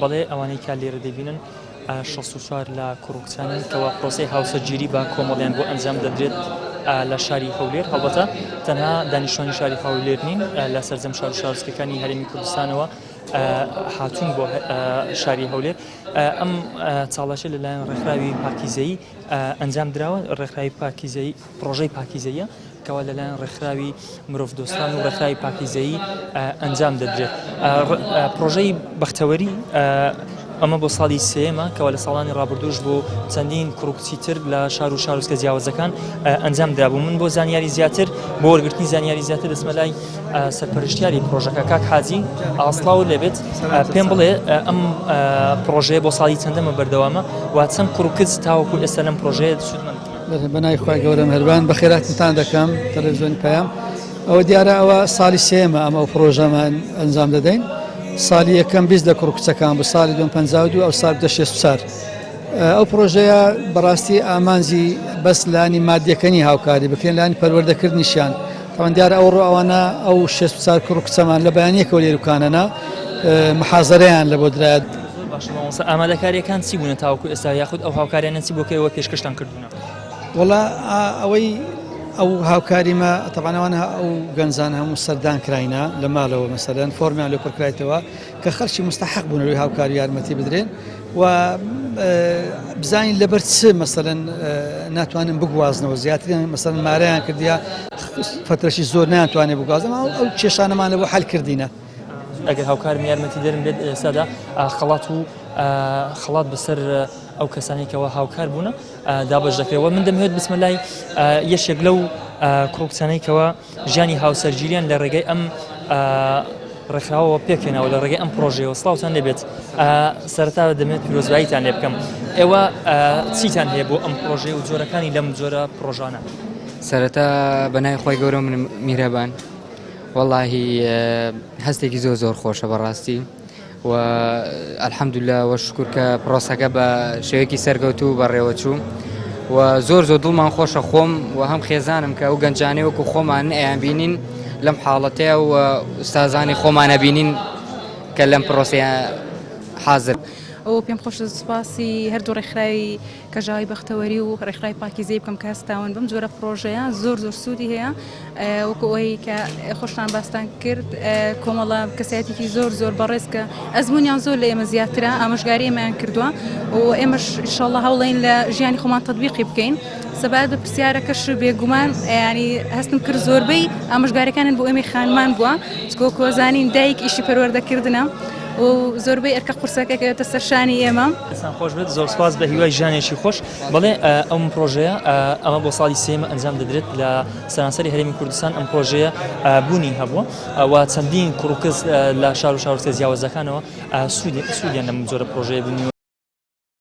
بەڵێ ئەوانەی کا لێرە دەبینن 64 لە کوڕکچانن کەوا پرۆسەی هاوسەرگیری بە کۆمەڵیان بۆ ئەنجام دەدرێت لە شاری هەولێر هەڵبەتە تەنها دانیشتوانی شاری هەولێر نین لە سەرجەم شار و شارۆچکەکانی هەرێمی کوردستانەوە هاتوون بۆ شاری هەولێر ئەم چاڵاشە لەلایەن ڕێکخراوی پاکیزەیی ئەنجام دراوە ڕێکخراوی پاکیزەیی پرۆژەی پاکیزەیە کەوا لەلایەن ڕێکخراوی مرۆڤ دۆستان و ڕێکخراوی پاکیزەیی ئەنجام دەدرێت پرۆژەی بەختەوەری ئەمە بۆ ساڵی سێمە کەوا لە ساڵانی ڕابردوش بۆ چەندین کوڕکچی تر لە شار و شارۆچکە جیاوازەکان ئەنجام درابوو من بۆ زانیاری زیاتر بۆ وەرگرتنی زانیاری زیاتر دەچمە لای سەرپەرشتیاری پرۆژەکە کاک حاجی ئاسڵاو لەبێت پێم بڵێ ئەم پرۆژەیە بۆ ساڵی چەندەمە بەردەوامە و چەند کوڕکچ تاوەکو ئێستا لەم پرۆژەیە سوودمەند بەنای خوای گەورە مهربان بەخێراتتان دەکەم تەلەڤیزیۆنی پەیام ئەوە دیارە ئەوە ساڵی سێمە ئەمە ئەو پرۆژەمان ئەنجام دەدەین ساڵی یەکەم 20 لە کوڕکچەکان بە ساڵی 2052 ئەو ساڵ 64 ئەو پرۆژەیە بەڕاستی ئامانجی بەس لانی مادیەکەنی هاوکاری بکرێن لانی پەروەردەکردنیشیان تاوان دیارە ئەو ڕۆوانە ئەو 64 کوڕکچەمان لە بەیانیەکەوە لێروکانەنا محازەرەیان لە بۆ درایەت ئامادەکاریەکان چی بوونە تاوەکو ئێستا یاخود ئەو هاوکاریانە چی بۆکەوە پێشکەشتان کردوونە وڵا ئەوەی ئەو هاوکاریمە تەبانەوانە ئەو گەنجان هەموو سەردان کراینە لە ماڵەوە مەسەرەن فۆرمیان لێ پڕکرایەوە کە خەرچی مستحق بوون لەوەی هاوکاری یارمەتی بدرێن و بزانین لەبەر چ مەسەرەن ناتوانن بگوازنەوە زیاترین مەسەرەن مارەیان کردیا فترەشی زۆر ناتوانێت بگوازن ئەو کێشانەمان لەبۆ حەل کردینە ئەگەر هاوکارم یارمەتی دەرم بێت ئێستادا خەڵات بەسەر ئەو کەسانێکەوە هاوکار بوونە دابەش دەکرێتەوە من دەمەوێت بسمە لای یەشێک لەو کوڕکچانەیەکەوە ژیانی هاوسەرگیریان لە ڕێگەی ئەم ڕێکخراوەوە پێکێنەوە لە ڕێگەی ئەم پرۆژەیەوە سڵاوتان لێبێت سەرەتا دەمێت پیرۆزباییتان لێ بکەم ئێوە چیتان هەیە بۆ ئەم پرۆژەیە و جۆرەکانی لەم جۆرە پرۆژانە سەرەتا بەنای خۆی گەورە من میرەبان واللهی هەستێکی زۆر خۆشە بەڕاستی و الحەمدوللا وەشکر کە پرۆسەکە بە شێوەیەکی سەرکەوتوو بەڕێوەچوو و زۆر دڵمان خۆشە خۆم و هەم خێزانم کە ئەو گەنجانەی وەکو خۆمان ئەیان بینین لەم حاڵەتەیە و ئوستازانی خۆمانە بینین کە لەم پرۆسەیە حازر ئەو پێم خۆش سوپاسی هەردوو ڕێکخراوی کەژاوی بەختەوەری و ڕێکخراوی پاکیزەی بکەم کە هەستاون بم جۆرە پرۆژەیە زۆر سوودی هەیە وەکو ئەوەی کە خۆشتان باستان کرد کۆمەڵە کەسایەتێکی زۆر بەڕێز کە ئەزمونیان زۆر لە ئێمە زیاترە ئامۆژگاری ئێمەیان کردووە و ئێمەش ئینشاڵڵا هەوڵین لە ژیانی خۆمان تەطبیقی بکەین سەبارەت بە پرسیارەکەش بێگومان ینی هەستم کرد زۆربەی ئامۆژگاریەکانن بۆ ئێمەی خانمان بووە چکۆ کۆزانین دایک ئیشی پەروەردەکردنە و زۆربەی ئەرکە قورسەکەکەوێتە سەرشانی ئێمە خۆش بێت زۆر سپاس بە هیوای ژانێکی خۆش بەڵێ ئەم پرۆژەیە ئەمە بۆ ساڵی سێمە ئەنجام دەدرێت لە سەرانسەری هەرێمی کوردستان ئەم پرۆژەیە بوونی هەبووە و چەندین کوڕکس لە شار و شارۆچکە جیاوازەکانەوە سوودیان لەم جۆرە پرۆژەیە بوونی